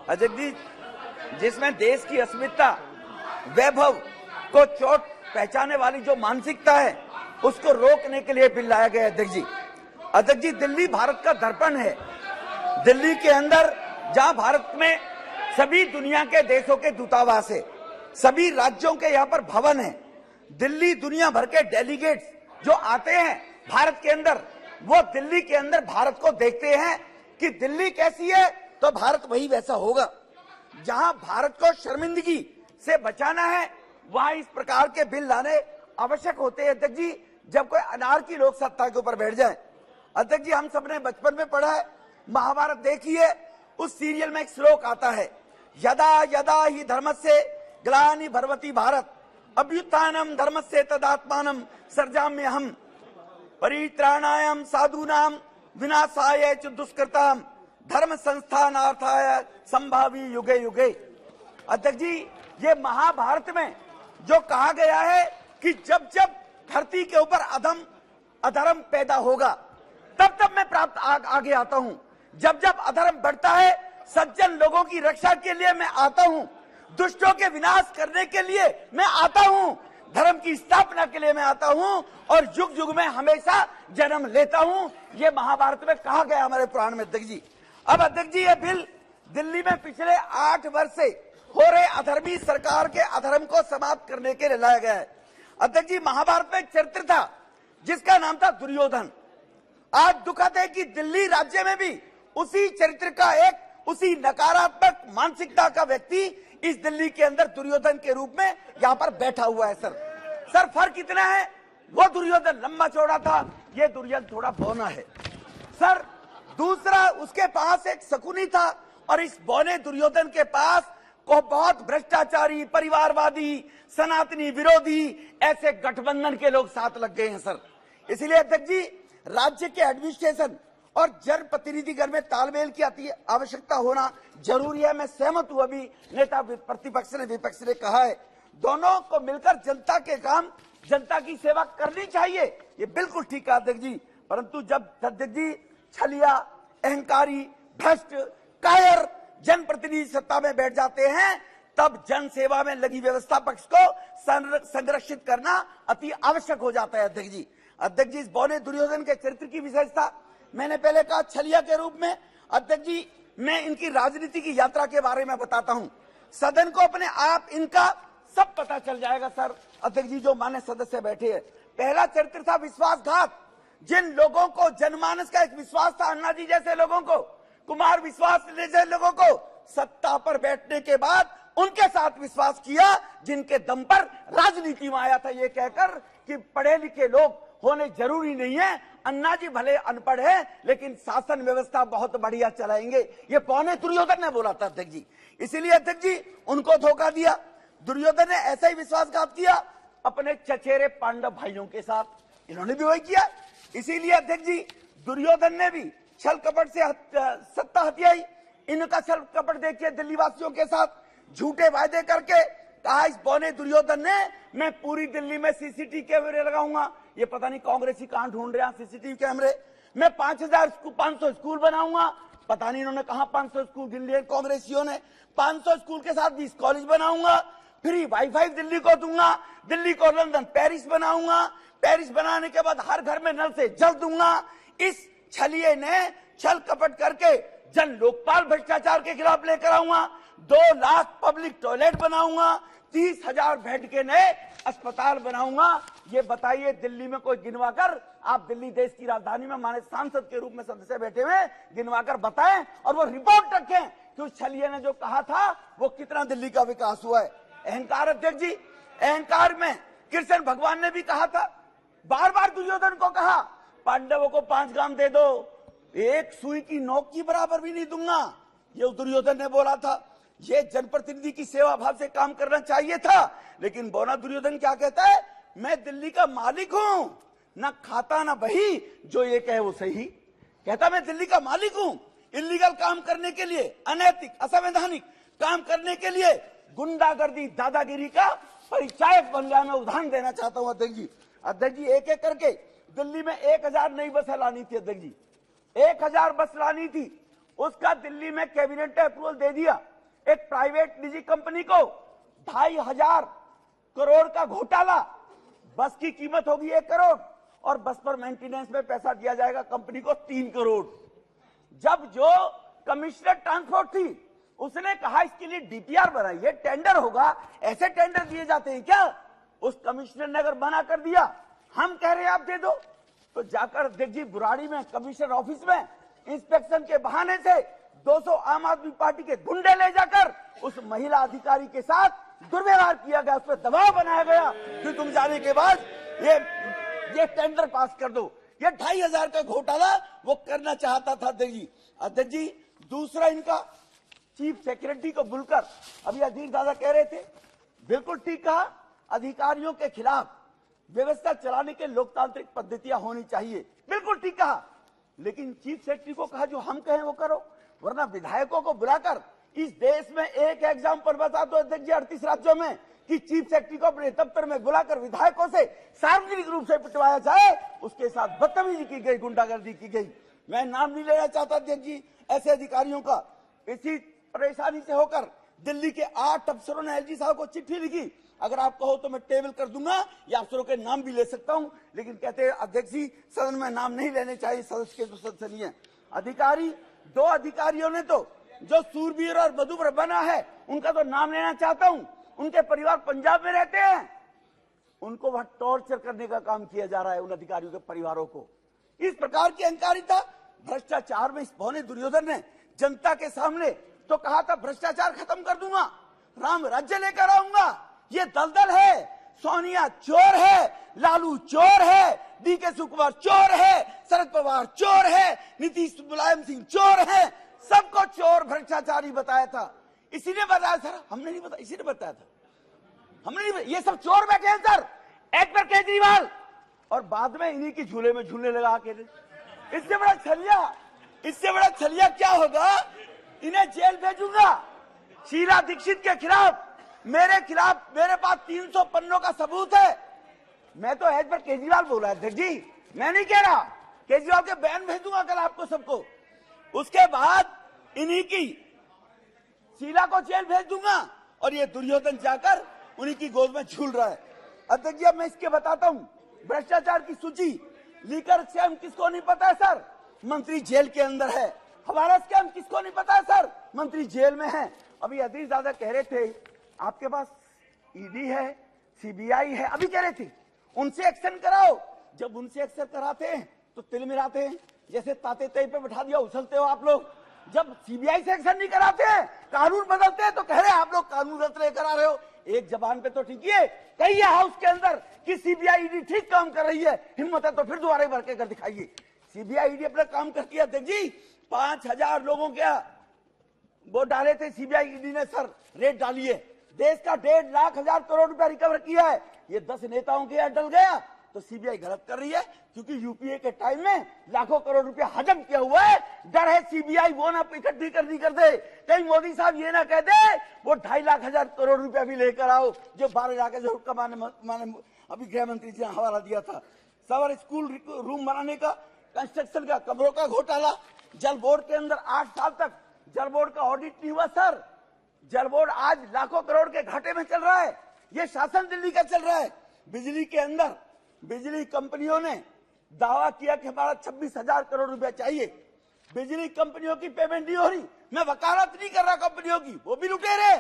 अध्यक्ष जी, जिसमें देश की अस्मिता, वैभव को चोट पहचाने वाली जो मानसिकता है, उसको रोकने के लिए बिल लाया गया। अध्यक्ष जी, दिल्ली भारत का दर्पण है। दिल्ली के अंदर जहां भारत में सभी दुनिया के देशों के दूतावास है, सभी राज्यों के यहाँ पर भवन है, दिल्ली दुनिया भर के डेलीगेट्स जो आते हैं भारत के अंदर, वो दिल्ली के अंदर भारत को देखते हैं कि दिल्ली कैसी है तो भारत वही वैसा होगा। जहां भारत को शर्मिंदगी से बचाना है, वहां इस प्रकार के बिल लाने आवश्यक होते हैं। अध्यक्ष जी, जब कोई अनारकी लोग सत्ता के ऊपर बैठ जाए। अध्यक्ष जी, हम सबने बचपन में पढ़ा है, महाभारत देखिए, उस सीरियल में एक श्लोक आता है, यदा यदा ही धर्मस्य ग्लानि भर्वति भारत अभ्युत्थानम धर्मस्य तदात्मानम सर्जाम्यहम् परित्राणाय साधूनां विनाशाय च दुष्कृताम धर्म संस्थानार्थाय संभावी युगे युगे। अध्यक्ष जी, ये महाभारत में जो कहा गया है कि जब जब धरती के ऊपर अधर्म पैदा होगा, तब तब मैं आगे आता हूं। जब जब अधर्म बढ़ता है, सज्जन लोगों की रक्षा के लिए मैं आता हूं, दुष्टों के विनाश करने के लिए मैं आता हूं, धर्म की स्थापना के लिए मैं आता हूं और युग युग में हमेशा जन्म लेता हूं। ये महाभारत में कहा गया हमारे पुराण में। अध्यक्ष जी, अब अध्यक्ष जी, ये बिल दिल्ली में पिछले 8 वर्ष से हो रहे अधर्मी सरकार के अधर्म को समाप्त करने के लिए लाया गया है। अध्यक्ष जी, महाभारत में एक चरित्र था जिसका नाम था दुर्योधन। आज दुखद है कि दिल्ली राज्य में भी उसी चरित्र का उसी नकारात्मक मानसिकता का व्यक्ति इस दिल्ली के अंदर दुर्योधन के रूप में यहाँ पर बैठा हुआ है। सर फर्क इतना है, वो दुर्योधन लंबा चौड़ा था, ये दुर्योधन थोड़ा बौना है। सर दूसरा, उसके पास एक शकुनी था और इस बौने दुर्योधन के पास को बहुत भ्रष्टाचारी, परिवारवादी, सनातनी विरोधी ऐसे गठबंधन के लोग साथ लग गए हैं। सर इसलिए अध्यक्ष जी, राज्य के एडमिनिस्ट्रेशन और जनप्रतिनिधिगण में तालमेल की आवश्यकता होना जरूरी है। मैं सहमत हूं, अभी नेता प्रतिपक्ष ने, विपक्ष ने कहा है, दोनों को मिलकर जनता के काम, जनता की सेवा करनी चाहिए, ये बिल्कुल ठीक है अध्यक्ष जी। परंतु जब अध्यक्ष जी छलिया, अहंकारी, भ्रष्ट, कायर जनप्रतिनिधि सत्ता में बैठ जाते हैं, तब जन सेवा में लगी व्यवस्था पक्ष को संरक्षित करना अति आवश्यक हो जाता है। अध्यक्ष जी, इस बौने दुर्योधन के चरित्र की विशेषता मैंने पहले कहा, छलिया के रूप में। अध्यक्ष जी, मैं इनकी राजनीति की यात्रा के बारे में बताता हूं, सदन को अपने आप इनका सब पता चल जाएगा। सर अध्यक्ष जी, जो मान्य सदस्य बैठे हैं, पहला चरित्र था विश्वासघात। जिन लोगों को जनमानस का एक विश्वास था, अन्ना जी जैसे लोगों को, कुमार विश्वास जैसे लोगों को, सत्ता पर बैठने के बाद उनके साथ विश्वास किया, जिनके दम पर राजनीति में आया था, ये कहकर कि पढ़े लिखे लोग होने जरूरी नहीं है, अन्ना जी भले अनपढ़ है लेकिन शासन व्यवस्था बहुत बढ़िया चलाएंगे, ये पौने दुर्योधन ने बोला था। अध्यक्ष जी, इसीलिए अध्यक्ष जी उनको धोखा दिया। दुर्योधन ने ऐसा ही विश्वासघात किया अपने चचेरे पांडव भाइयों के साथ, इन्होंने भी वही किया। इसीलिए अध्यक्ष जी, दुर्योधन ने भी छल कपट से सत्ता हथियाई। इनका छल कपट देखिए, दिल्ली वासियों के साथ झूठे वायदे करके कहा, इस बौने दुर्योधन ने, मैं पूरी दिल्ली में सीसीटीवी कैमरे लगाऊंगा। ये पता नहीं कांग्रेसी कहां ढूंढ रहे हैं सीसीटीवी कैमरे। मैं 500 स्कूल बनाऊंगा, पता नहीं इन्होंने कहा 500 स्कूल गिन लिए कांग्रेसियों ने। 500 स्कूल के साथ 20 कॉलेज बनाऊंगा, फ्री वाईफाई दिल्ली को दूंगा, दिल्ली को लंदन पेरिस बनाऊंगा, पेरिस बनाने के बाद हर घर में नल से जल दूंगा। इस छलिए ने छल कपट करके जन लोकपाल भ्रष्टाचार के खिलाफ लेकर आऊंगा, 2 लाख पब्लिक टॉयलेट बनाऊंगा, 30,000 बेड के नए अस्पताल बनाऊंगा। ये बताइए, दिल्ली में कोई गिनवाकर, आप दिल्ली देश की राजधानी में माने सांसद के रूप में सदस्य बैठे हुए, गिनवाकर बताएं और वो रिपोर्ट रखें कि उस छलिए ने जो कहा था वो कितना दिल्ली का विकास हुआ है। अहंकार अध्यक्ष जी, अहंकार में कृष्ण भगवान ने भी कहा था, बार बार दुर्योधन को कहा, पांडवों को 5 ग्राम दे दो, एक सुई की नोक की बराबर भी नहीं दूंगा, ये दुर्योधन ने बोला था। ये जनप्रतिनिधि की सेवा भाव से काम करना चाहिए था, लेकिन बौना दुर्योधन क्या कहता है, मैं दिल्ली का मालिक हूं, ना खाता ना बही, जो ये कहे वो सही। कहता मैं दिल्ली का मालिक हूं, इलीगल काम करने के लिए, अनैतिक असंवैधानिक काम करने के लिए गुंडागर्दी, दादागिरी का परिचायक बन गया। मैं उदाहरण देना चाहता हूं अध्यक्ष जी, एक एक करके दिल्ली में 1000 नई बसें लानी थी। अध्यक्ष जी, 1000 बस लानी थी, उसका दिल्ली में कैबिनेट ने अप्रूवल दे दिया। एक प्राइवेट निजी कंपनी को 2,500 करोड़ का घोटाला, बस की कीमत होगी 1 करोड़ और बस पर मेंटेनेंस में पैसा दिया जाएगा कंपनी को 3 करोड़। जब जो कमिश्नर ट्रांसपोर्ट थी उसने कहा इसके लिए डीपीआर बनाइए, टेंडर होगा, ऐसे टेंडर दिए जाते हैं क्या? उस कमिश्नर ने अगर मना कर दिया, हम कह रहे हैं आप दे दो, तो जाकर दिग्जी बुराड़ी में कमिश्नर ऑफिस में इंस्पेक्शन के बहाने से 200 आम आदमी पार्टी के गुंडे ले जाकर उस महिला अधिकारी के साथ दुर्व्यवहार किया गया, उस पर दबाव बनाया गया कि तुम जाने के बाद ये टेंडर पास कर दो। ये 2,500 का घोटाला वो करना चाहता था दिग्जी। अध्यक्ष जी, दूसरा इनका चीफ सेक्रेटरी को बुलकर अभी अधीर दादा कह रहे थे, बिल्कुल ठीक कहा, अधिकारियों के खिलाफ व्यवस्था चलाने के लोकतांत्रिक पद्धतियां होनी चाहिए, बिल्कुल ठीक कहा। लेकिन चीफ सेक्रेटरी को कहा जो हम कहें वो करो, वरना विधायकों को बुलाकर इस देश में एक एग्जाम्पल बता दो अध्यक्ष जी 38 राज्यों में कि चीफ सेक्रेटरी को अपने दफ्तर में बुलाकर विधायकों से सार्वजनिक रूप से पिटवाया जाए, उसके साथ बदतमीजी की गई, गुंडागर्दी की गई। मैं नाम नहीं लेना चाहता अध्यक्ष जी ऐसे अधिकारियों का। इसी परेशानी से होकर दिल्ली के 8 अफसरों ने एलजी साहब को चिट्ठी लिखी, अगर आप कहो तो मैं टेबल कर दूंगा या अफसरों के नाम भी ले सकता हूं, लेकिन कहते हैं अध्यक्ष जी सदन में नाम नहीं लेने चाहिए, सदस्य के तो सदस्य नहीं है। अधिकारी, 2 अधिकारियों ने तो जो सूरवीर और बदुबर बना है उनका तो नाम लेना चाहता हूं, उनके परिवार पंजाब में रहते हैं, उनको वहां टॉर्चर करने का काम किया जा रहा है उन अधिकारियों के परिवारों को। इस प्रकार की अहंकारिता, भ्रष्टाचार में इस भौने दुर्योधन ने जनता के सामने तो कहा था भ्रष्टाचार खत्म कर दूंगा, राम राज्य लेकर आऊंगा। ये दलदल है, सोनिया चोर है, लालू चोर है, डीके शिवकुमार चोर है, शरद पवार चोर है, नीतीश मुलायम सिंह चोर है, सबको चोर भ्रष्टाचारी बताया था। इसी ने बताया सर, हमने नहीं बताया, इसी ने बताया था, हमने नहीं बताया। ये सब चोर बैठे हैं सर, एक पर केजरीवाल, और बाद में इन्हीं की झूले में झूलने लगा के। इससे बड़ा छलिया क्या होगा? इन्हें जेल भेजूंगा। शीला दीक्षित के खिलाफ मेरे पास 300 पन्नों का सबूत है। मैं तो एज पर केजरीवाल बोल रहा है अध्यक्ष जी, मैं नहीं कह रहा, केजरीवाल के बयान भेजूंगा कल आपको सबको। उसके बाद इन्हीं की शीला को जेल भेज दूंगा और ये दुर्योधन जाकर उन्हीं की गोद में झूल रहा है। अध्यक्ष जी अब मैं इसके बताता हूं, भ्रष्टाचार की सूची, लीकर स्कैम किसको नहीं पता है सर? मंत्री जेल के अंदर है। हवाला स्कैम किसको नहीं पता है सर? मंत्री जेल में है। अभी अधीर दादा कह रहे थे आपके पास ईडी है, सीबीआई है, अभी कह रहे थे उनसे एक्शन कराओ। जब उनसे एक्शन कराते हैं तो तिल मिलाते हैं, जैसे ताते तय पे बैठा दिया उछलते हो आप लोग। जब सीबीआई से एक्शन नहीं कराते हैं, कानून बदलते हैं तो कह रहे हैं आप लोग कानून रद्द लेकर आ रहे हो। एक जबान पे तो ठीक है, कहिए हाउस के अंदर कि सीबीआई ईडी ठीक काम कर रही है, हिम्मत है तो फिर दोबारा भर के कर दिखाइए। सीबीआई ईडी अपना काम करती है अध्यक्ष जी। 5,000 लोगों के वो डाले थे सीबीआई ईडी ने सर, रेट डाली है, देश का 1.5 लाख करोड़ रुपया रिकवर किया है। ये 10 नेताओं के डल गया तो सीबीआई गलत कर रही है, क्योंकि यूपीए के टाइम में लाखों करोड़ रुपया हजम किया हुआ है। डर है सीबीआई वो ना इकट्ठी कर दे, कहीं मोदी साहब ये ना कह दे वो 2.5 लाख करोड़ रुपया भी लेकर आओ जो 12 लाख जरूर कमाने अभी गृह मंत्री जी ने हवाला दिया था। सवार स्कूल रूम बनाने का, कंस्ट्रक्शन का, कमरों का घोटाला, जल बोर्ड के अंदर 8 साल तक जल बोर्ड का ऑडिट नहीं हुआ सर। जल बोर्ड आज लाखों करोड़ के घाटे में चल रहा है। ये शासन दिल्ली का चल रहा है। बिजली के अंदर बिजली कंपनियों ने दावा किया कि हमारा 26,000 करोड़ रुपया चाहिए, बिजली कंपनियों की पेमेंट नहीं हो रही। मैं वकालत नहीं कर रहा कंपनियों की, वो भी लुटेरे,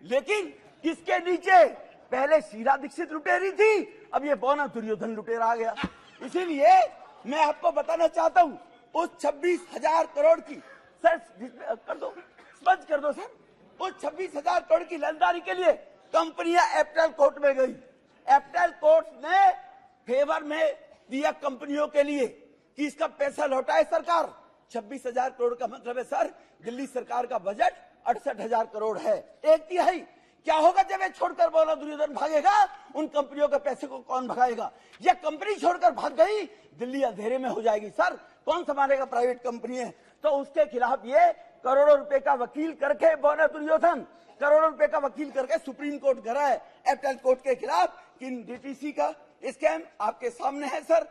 लेकिन किसके नीचे? पहले शीला दीक्षित लुटेरी थी, अब ये बौना दुर्योधन लुटेरा आ गया। इसीलिए मैं आपको बताना चाहता हूं, उस 26,000 करोड़ की सर कर दो, स्पष्ट कर दो सर, उस 26,000 करोड़ की लेनदारी के लिए कंपनियां एप्टल कोर्ट में गई। एप्टल कोर्ट ने फेवर में दिया कंपनियों के लिए कि इसका पैसा लौटाए सरकार। 26,000 करोड़ का मतलब है सर, दिल्ली सरकार का बजट 68,000 करोड़ है, 1/3। क्या होगा जब ये छोड़कर बोला दुर्योधन भागेगा? उन कंपनियों के पैसे को कौन भगाएगा? ये कंपनी छोड़कर भाग गई, दिल्ली अंधेरे में हो जाएगी सर, कौन संभालेगा? प्राइवेट कंपनी है। तो उसके खिलाफ ये करोड़ों रुपए का वकील करके बोला दुर्योधन, करोड़ों रुपए का वकील करके सुप्रीम कोर्ट गया है एप्टल कोर्ट के खिलाफ। कि डीटीसी का स्कैम आपके सामने है सर।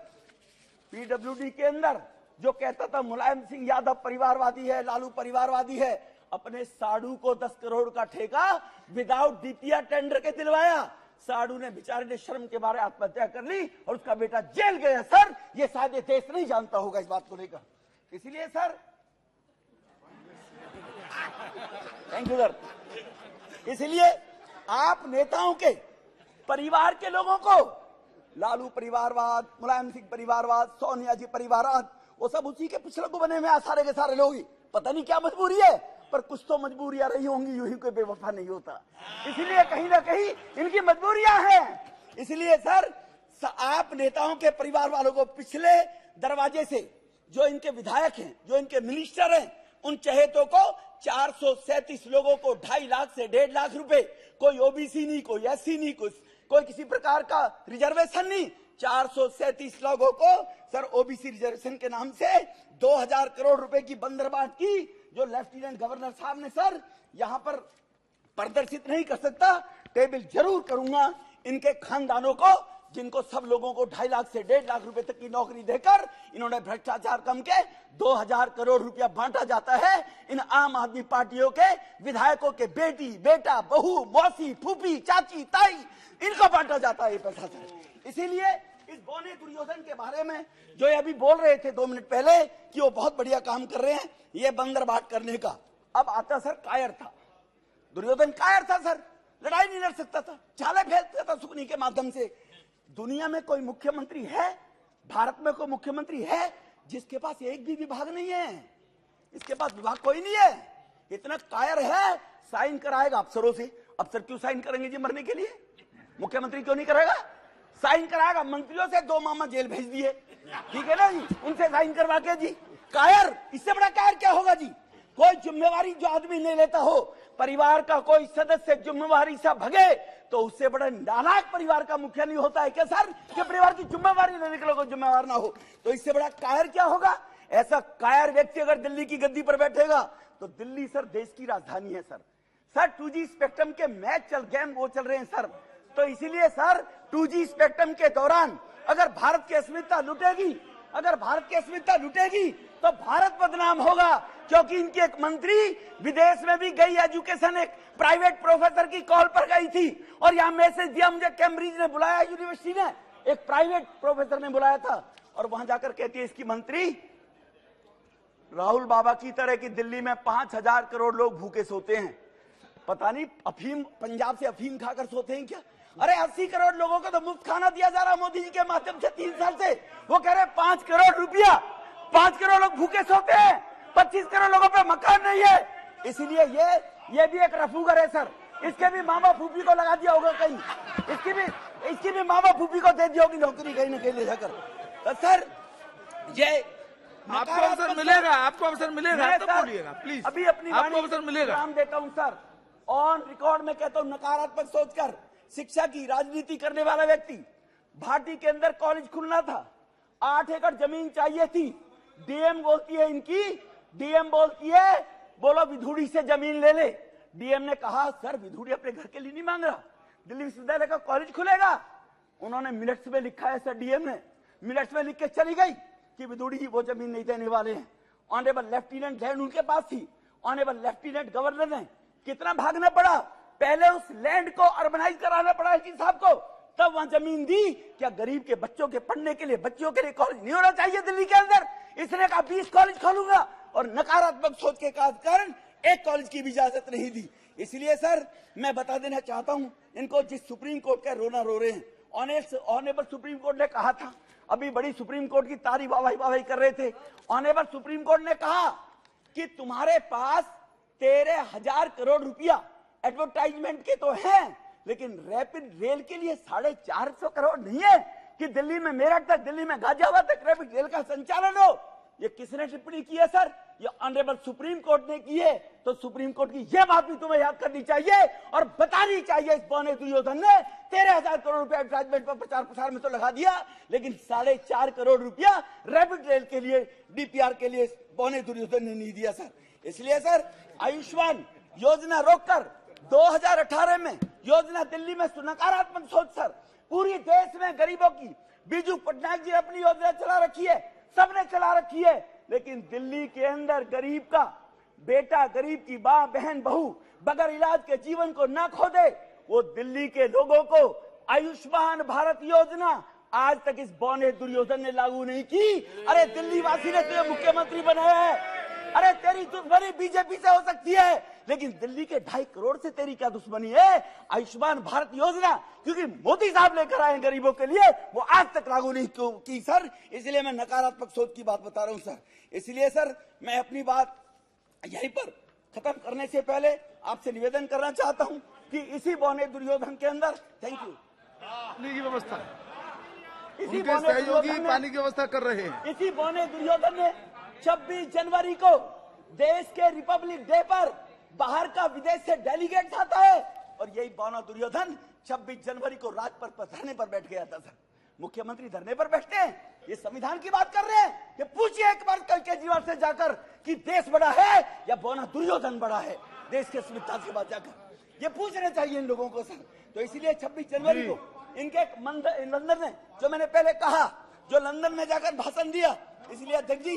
पीडब्ल्यूडी के अंदर जो कहता था मुलायम सिंह यादव परिवारवादी है, लालू परिवारवादी है, अपने साडू को 10 करोड़ का ठेका विदाउट डीपीआर टेंडर के दिलवाया। साडू ने बेचारे ने शर्म के मारे आत्महत्या कर ली और उसका बेटा जेल गया। सर ये शायद देश नहीं जानता होगा इस बात को लेकर। इसलिए सर थैंक यू सर। इसलिए आप नेताओं के परिवार के लोगों को लालू परिवारवाद, मुलायम सिंह परिवारवाद, सोनिया जी परिवारवाद, वो सब उसी के पिछले को बने में सारे के सारे लोग ही। पता नहीं क्या मजबूरी है, पर कुछ तो मजबूरियां रही होंगी, यूं ही कोई बेवफा नहीं होता। इसलिए कहीं ना कहीं इनकी मजबूरियां हैं। इसलिए सर आप नेताओं के परिवार वालों को पिछले दरवाजे से जो इनके विधायक हैं, जो इनके मिनिस्टर हैं, उन चहेतों को 437 लोगों को 2.5 लाख से 1.5 लाख रुपए, कोई ओबीसी नहीं, कोई एससी नहीं, कोई किसी प्रकार का रिजर्वेशन नहीं, 437 लोगों को सर ओबीसी रिजर्वेशन के नाम से 2000 करोड़ रुपए की बंदरबाट की, जो लेफ्टिनेंट गवर्नर साहब ने सर यहां पर प्रदर्शित नहीं कर सकता, टेबल जरूर करूंगा इनके खानदानों को, जिनको सब लोगों को 2.5 लाख से 1.5 लाख रुपए तक की नौकरी देकर इन्होंने भ्रष्टाचार कम के 2000 करोड़ रुपया बांटा जाता है। इन आम आदमी पार्टियों के विधायकों के बेटी, बेटा, बहू, मौसी, फूफी, चाची, ताई, इनको बांटा जाता है ये पैसा से। इसीलिए इस बोने दुर्योधन के बारे में जो ये अभी बोल रहे थे 2 मिनट पहले कि वो बहुत बढ़िया काम कर रहे हैं ये बंदरबाट करने का, अब आता सर कायर था। दुर्योधन कायर था सर, लड़ाई नहीं लड़ सकता था, चाले फेंकता था सुकनी के माध्यम से। दुनिया में कोई मुख्यमंत्री है, भारत में कोई मुख्यमंत्री है जिसके पास एक भी विभाग नहीं है? इसके पास विभाग कोई नहीं है। इतना कायर है, साइन कराएगा अफसरों से। अफसर क्यों साइन करेंगे जी मरने के लिए? मुख्यमंत्री क्यों नहीं करेगा? साइन कराएगा मंत्रियों से, 2 मामा जेल भेज दिए, ठीक है ना जी, उनसे साइन करवा के जी। कायर, इससे बड़ा कायर क्या होगा जी? कोई जिम्मेवारी जो आदमी नहीं लेता हो, परिवार का कोई सदस्य जिम्मेवारी से भगे, तो उससे बड़ा नालायक परिवार का मुखिया नहीं होता है क्या सर? कि परिवार की जिम्मेवारी लेने के लोग जिम्मेवार ना हो, तो इससे बड़ा कायर क्या होगा? ऐसा कायर व्यक्ति अगर दिल्ली की गद्दी पर बैठेगा तो दिल्ली सर देश की राजधानी है सर 2G स्पेक्ट्रम के मैच गेम वो चल रहे हैं सर। तो इसीलिए सर 2G स्पेक्ट्रम के दौरान अगर भारत की अस्मिता लुटेगी, अगर भारत की अस्मिता लुटेगी तो भारत बदनाम होगा, क्योंकि इनकी एक मंत्री विदेश में भी गई, एजुकेशन एक प्राइवेट प्रोफेसर की कॉल पर गई थी और यहाँ मैसेज दिया, मुझे कैम्ब्रिज ने बुलाया, यूनिवर्सिटी ने, एक प्राइवेट प्रोफेसर ने बुलाया था, और वहां जाकर कहती है इसकी मंत्री, राहुल बाबा की तरह की दिल्ली में 5000 करोड़ लोग भूखे सोते हैं, पता नहीं अफीम पंजाब से अफीम खाकर सोते हैं क्या? अरे 80 करोड़ लोगों को तो मुफ्त खाना दिया जा रहा मोदी जी के माध्यम से 3 साल से। वो कह रहे 5 करोड़ रुपया, 5 करोड़ लोग भूखे सोते हैं, 25 करोड़ लोगों पे मकान नहीं है। इसीलिए ये भी एक रफूगर है सर, इसके भी मामा फूफी को लगा दिया होगा कहीं, इसकी भी मामा फूफी को दे दी होगी नौकरी कहीं न कहीं ले जाकर। तो सर ये आपको अवसर मिलेगा, आपको अवसर मिलेगा तो बोलिएगा प्लीज। अभी अपनी आपको अवसर मिलेगा। नाम देता हूं सर, ऑन रिकॉर्ड में कहता हूं, नकारात्मक सोचकर शिक्षा की राजनीति करने वाला व्यक्ति। भाटी के अंदर कॉलेज खुलना था, 8 एकड़ जमीन चाहिए थी, डीएम बोलती है इनकी, डीएम बोलती है बोलो विधुड़ी से जमीन ले ले। डीएम ने कहा सर विधुड़ी अपने घर के लिए नहीं मांग रहा, दिल्ली विश्वविद्यालय का कॉलेज खुलेगा। उन्होंने मिनट्स में लिखा है सर, डीएम ने मिनट्स में लिख के चली गई कि विधुड़ी जी वो जमीन नहीं देने वाले हैं। ऑनरेबल लेफ्टिनेंट लैंड उनके पास थी, ऑनरेबल लेफ्टिनेंट गवर्नर ने कितना भागना पड़ा, पहले उस लैंड को अर्बनाइज कराना पड़ा एसडी साहब को, तब वहां जमीन दी। क्या गरीब के बच्चों के पढ़ने के लिए, बच्चों के लिए कॉलेज नहीं होना चाहिए दिल्ली के अंदर? इसने कहा 20 कॉलेज खोलूंगा, और नकारात्मक सोच के कारण एक कॉलेज की भी इजाजत नहीं दी। इसलिए सर मैं बता देना चाहता हूं इनको, जिस सुप्रीम कोर्ट का रोना रो रहे हैं, ऑनरेबल सुप्रीम कोर्ट ने कहा था, अभी बड़ी सुप्रीम कोर्ट की तारीफ वाहवाही कर रहे थे, ऑनरेबल सुप्रीम कोर्ट ने कहा कि तुम्हारे पास 13,000 करोड़ रुपया एडवर्टाइजमेंट के तो हैं, लेकिन रैपिड रेल के लिए 450 करोड़ नहीं है कि दिल्ली में मेरठ तक, दिल्ली में गाजियाबाद तक रैपिड रेल का संचालन हो। ये किसने टिप्पणी की है सर? ये ऑनरेबल सुप्रीम कोर्ट ने की है। तो सुप्रीम कोर्ट की ये बात भी तुम्हें याद करनी चाहिए और बतानी चाहिए, इस बौने दुर्योधन ने 13,000 करोड़ रुपया एडवर्टाइजमेंट पर प्रचार प्रसार में तो लगा दिया, लेकिन 4.5 करोड़ रुपया रैपिड रेल के लिए, डीपीआर के लिए बौने दुर्योधन ने नहीं दिया सर। इसलिए सर आयुष्मान योजना रोककर 2018 में योजना दिल्ली में नकारात्मक सोच सर, पूरी देश में गरीबों की, बीजू पटनायक जी ने अपनी योजना चला रखी है, सबने चला रखी है, लेकिन दिल्ली के अंदर गरीब का बेटा गरीब की मां बहन बहू बगैर इलाज के जीवन को ना खो दे, वो दिल्ली के लोगों को आयुष्मान भारत योजना आज तक इस बौने दुर्योधन ने लागू नहीं की। अरे दिल्ली वासी ने तुझे मुख्यमंत्री बनाया है। अरे तेरी दुश्मनी बीजेपी से हो सकती है, लेकिन दिल्ली के 2.5 करोड़ से तेरी क्या दुश्मनी है? आयुष्मान भारत योजना क्योंकि मोदी साहब लेकर आए गरीबों के लिए, वो आज तक लागू नहीं की सर। इसलिए मैं नकारात्मक सोच की बात बता रहा हूं सर। इसलिए सर मैं अपनी बात यहीं पर खत्म करने से पहले आपसे निवेदन करना चाहता हूं कि इसी बौने दुर्योधन के अंदर, थैंक यू, पानी की व्यवस्था, इसी उनके सहयोगी पानी की व्यवस्था कर रहे हैं। इसी बौने दुर्योधन ने 26 जनवरी को देश के रिपब्लिक डे पर बाहर का विदेश से डेलीगेट आता है, और यही बौना दुर्योधन 26 जनवरी को राजपथ पर धरने पर बैठ गया था सर। मुख्यमंत्री धरने पर बैठते हैं, ये संविधान की बात कर रहे हैं। ये पूछिए एक बार कल केजरीवाल से जाकर कि देश बड़ा है या बौना दुर्योधन बड़ा है, देश के अस्मिता से बात जाकर ये पूछना चाहिए इन लोगों को सर। तो इसलिए 26 जनवरी को इनके लंदन में, जो मैंने पहले कहा, जो लंदन में जाकर भाषण दिया, इसलिए अध्यक्ष जी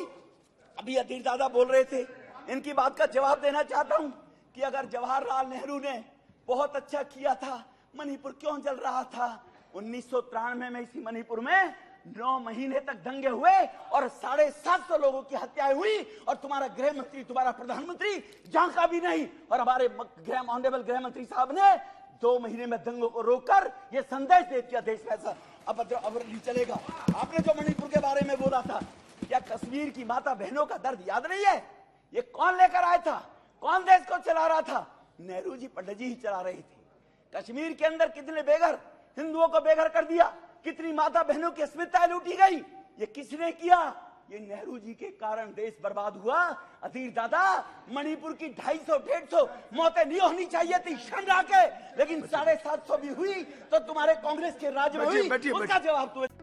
अभी अधीर दादा बोल रहे थे, इनकी बात का जवाब देना चाहता हूं कि अगर जवाहरलाल नेहरू ने बहुत अच्छा किया था, मणिपुर क्यों जल रहा था? 1993 में इसी मणिपुर में 9 महीने तक दंगे हुए और 750 लोगों की हत्याएं हुई, और तुम्हारा गृह मंत्री, तुम्हारा प्रधानमंत्री झांका भी नहीं, और हमारे ऑनरेबल गृह मंत्री साहब ने 2 महीने में दंगों को रोककर ये संदेश दे दिया देश में ऐसा अब नहीं चलेगा। आपने जो मणिपुर के बारे में बोला था, क्या कश्मीर की माता बहनों का दर्द याद नहीं है? ये कौन लेकर आया था? कौन देश को चला रहा था? नेहरू जी, पंडित जी ही चला रहे थे। कश्मीर के अंदर कितने बेघर हिंदुओं को बेघर कर दिया, कितनी माता बहनों की अस्मिताएं लूटी गई, ये किसने किया? ये नेहरू जी के कारण देश बर्बाद हुआ। अधीर दादा, मणिपुर की 250-150 मौतें नहीं होनी चाहिए थी शर्म के, लेकिन 750 भी हुई, तो तुम्हारे कांग्रेस के राज में हुई, उसका जवाब तुम्हें